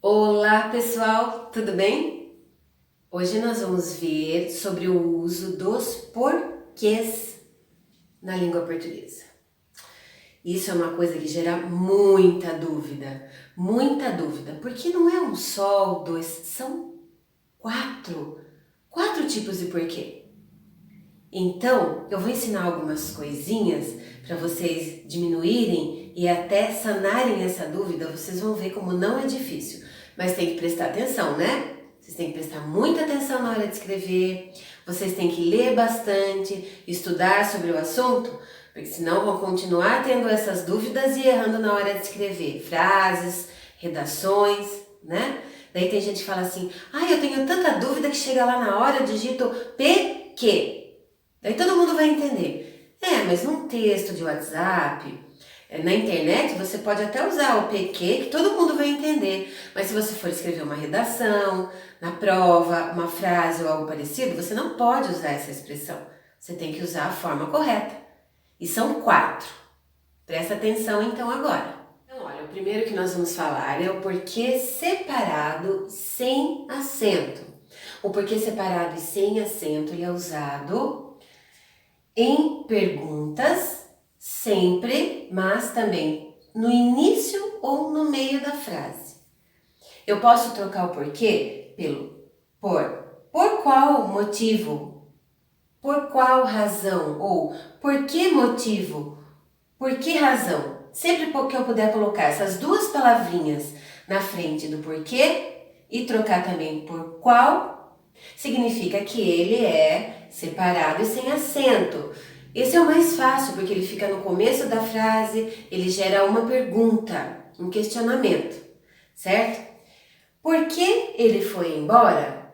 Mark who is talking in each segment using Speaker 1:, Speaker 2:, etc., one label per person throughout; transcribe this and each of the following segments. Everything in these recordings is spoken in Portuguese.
Speaker 1: Olá pessoal, tudo bem? Hoje nós vamos ver sobre o uso dos porquês na língua portuguesa. Isso é uma coisa que gera muita dúvida, porque não é um só ou dois, são quatro tipos de porquê. Então, eu vou ensinar algumas coisinhas para vocês diminuírem e até sanarem essa dúvida. Vocês vão ver como não é difícil, mas tem que prestar atenção, né? Vocês têm que prestar muita atenção na hora de escrever, vocês têm que ler bastante, estudar sobre o assunto, porque senão vão continuar tendo essas dúvidas e errando na hora de escrever frases, redações, né? Daí tem gente que fala assim, eu tenho tanta dúvida que chega lá na hora, eu digito PQ. Daí todo mundo vai entender. Mas num texto de WhatsApp, na internet, você pode até usar o PQ, que todo mundo vai entender. Mas se você for escrever uma redação, na prova, uma frase ou algo parecido, você não pode usar essa expressão. Você tem que usar a forma correta. E são 4. Presta atenção então agora. Então, olha, o primeiro que nós vamos falar é o porquê separado sem acento. O porquê separado e sem acento, ele é usado em perguntas, sempre, mas também no início ou no meio da frase. Eu posso trocar o porquê pelo por. Por qual motivo? Por qual razão? Ou por que motivo? Por que razão? Sempre que eu puder colocar essas duas palavrinhas na frente do porquê e trocar também por qual, significa que ele é separado e sem acento. Esse é o mais fácil, porque ele fica no começo da frase, ele gera uma pergunta, um questionamento, certo? Por que ele foi embora?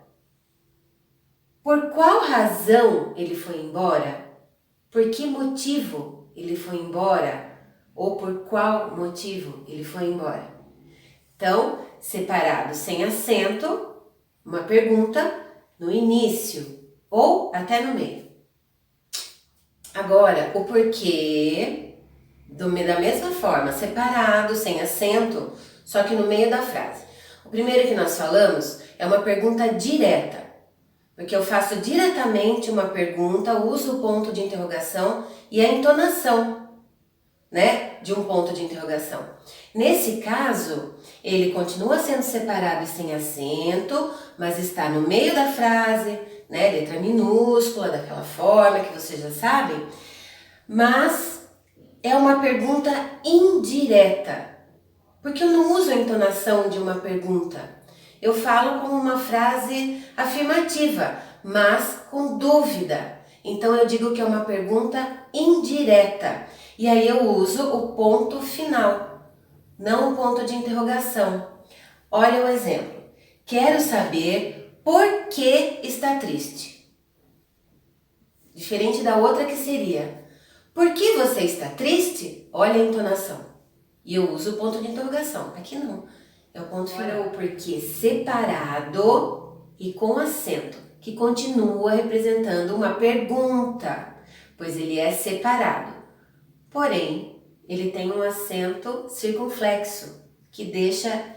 Speaker 1: Por qual razão ele foi embora? Por que motivo ele foi embora? Ou por qual motivo ele foi embora? Então, separado sem acento, uma pergunta no início ou até no meio. Agora, o porquê, da mesma forma, separado, sem acento, só que no meio da frase. O primeiro que nós falamos é uma pergunta direta, porque eu faço diretamente uma pergunta, uso o ponto de interrogação e a entonação, né, de um ponto de interrogação. Nesse caso, ele continua sendo separado e sem acento, mas está no meio da frase, né, letra minúscula, daquela forma que vocês já sabem, mas é uma pergunta indireta, porque eu não uso a entonação de uma pergunta. Eu falo como uma frase afirmativa, mas com dúvida. Então eu digo que é uma pergunta indireta. E aí eu uso o ponto final, não o ponto de interrogação. Olha o exemplo. Quero saber por que está triste. Diferente da outra que seria: por que você está triste? Olha a entonação. E eu uso o ponto de interrogação. Aqui não. É o ponto final. Olha o porquê separado e com acento, que continua representando uma pergunta, pois ele é separado. Porém, ele tem um acento circunflexo, que deixa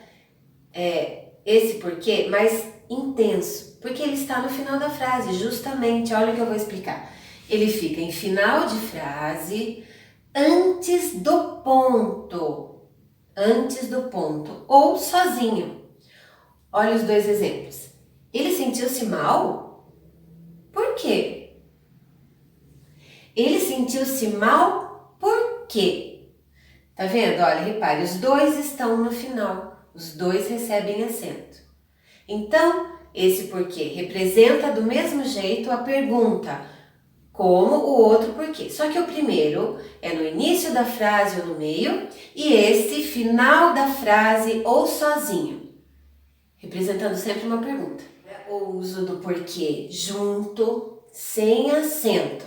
Speaker 1: esse porquê mais intenso, porque ele está no final da frase, justamente. Olha o que eu vou explicar. Ele fica em final de frase, antes do ponto, ou sozinho. Olha os dois exemplos. Ele sentiu-se mal? Por quê? Ele sentiu-se mal por quê? Tá vendo? Olha, repare, os dois estão no final, os dois recebem acento. Então, esse porquê representa do mesmo jeito a pergunta, como o outro porquê. Só que o primeiro é no início da frase ou no meio, e esse final da frase ou sozinho, representando sempre uma pergunta. O uso do porquê junto, sem acento.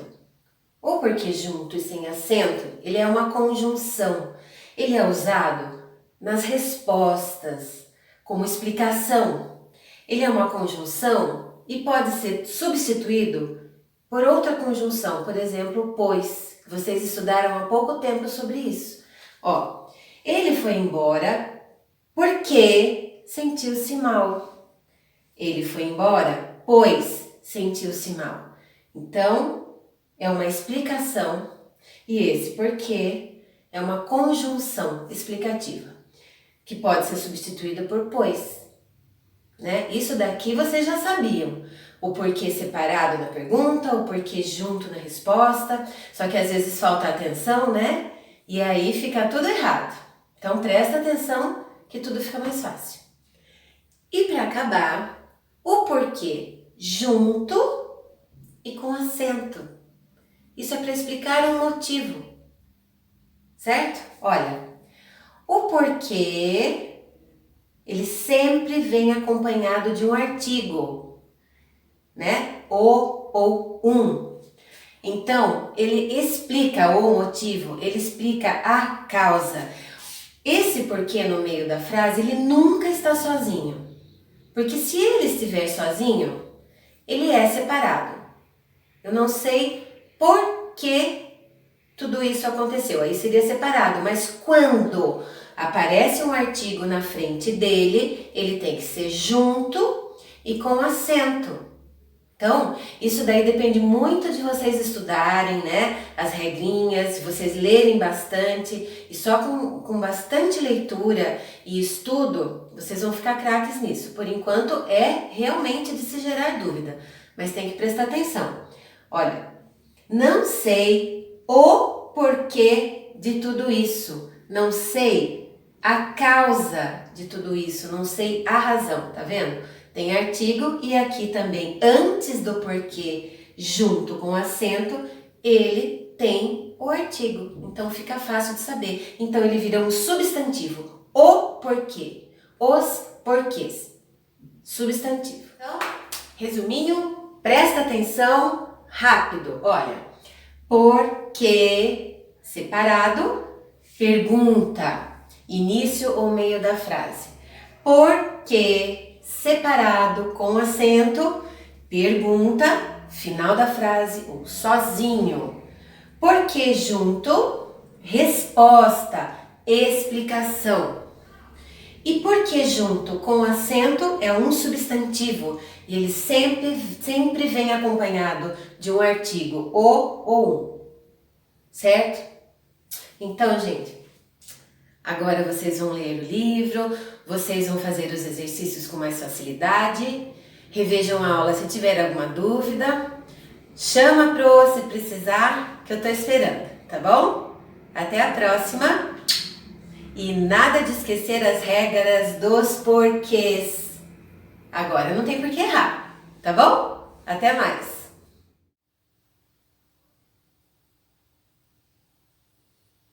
Speaker 1: O porquê junto e sem acento, ele é uma conjunção. Ele é usado nas respostas, como explicação. Ele é uma conjunção e pode ser substituído por outra conjunção, por exemplo, pois. Vocês estudaram há pouco tempo sobre isso. Ele foi embora porque sentiu-se mal. Ele foi embora, pois sentiu-se mal. Então, é uma explicação e esse porquê é uma conjunção explicativa, que pode ser substituída por pois, né? Isso daqui vocês já sabiam. O porquê separado na pergunta, o porquê junto na resposta, só que às vezes falta atenção, né? E aí fica tudo errado. Então presta atenção que tudo fica mais fácil. E para acabar, o porquê junto e com acento. Isso é para explicar um motivo, certo? Olha, o porquê, ele sempre vem acompanhado de um artigo, né? O ou um. Então, ele explica o motivo, ele explica a causa. Esse porquê no meio da frase, ele nunca está sozinho. Porque se ele estiver sozinho, ele é separado. Eu não sei por que tudo isso aconteceu, aí seria separado, mas quando aparece um artigo na frente dele, ele tem que ser junto e com acento. Então, isso daí depende muito de vocês estudarem, né? As regrinhas, vocês lerem bastante, e só com bastante leitura e estudo, vocês vão ficar craques nisso. Por enquanto, é realmente de se gerar dúvida, mas tem que prestar atenção. Olha, não sei o porquê de tudo isso, não sei a causa de tudo isso, não sei a razão, tá vendo? Tem artigo e aqui também, antes do porquê, junto com acento, ele tem o artigo. Então fica fácil de saber. Então ele vira um substantivo. O porquê. Os porquês. Substantivo. Então, resuminho, presta atenção, rápido. Olha, porquê separado, pergunta, início ou meio da frase. Porquê separado com acento, pergunta, final da frase ou sozinho. Porquê junto, resposta, explicação. E porquê junto com acento é um substantivo e ele sempre vem acompanhado de um artigo, o ou um, certo? Então, gente, agora vocês vão ler o livro, vocês vão fazer os exercícios com mais facilidade, revejam a aula se tiver alguma dúvida, chama a Pro se precisar, que eu tô esperando, tá bom? Até a próxima e nada de esquecer as regras dos porquês. Agora não tem por que errar, tá bom? Até mais!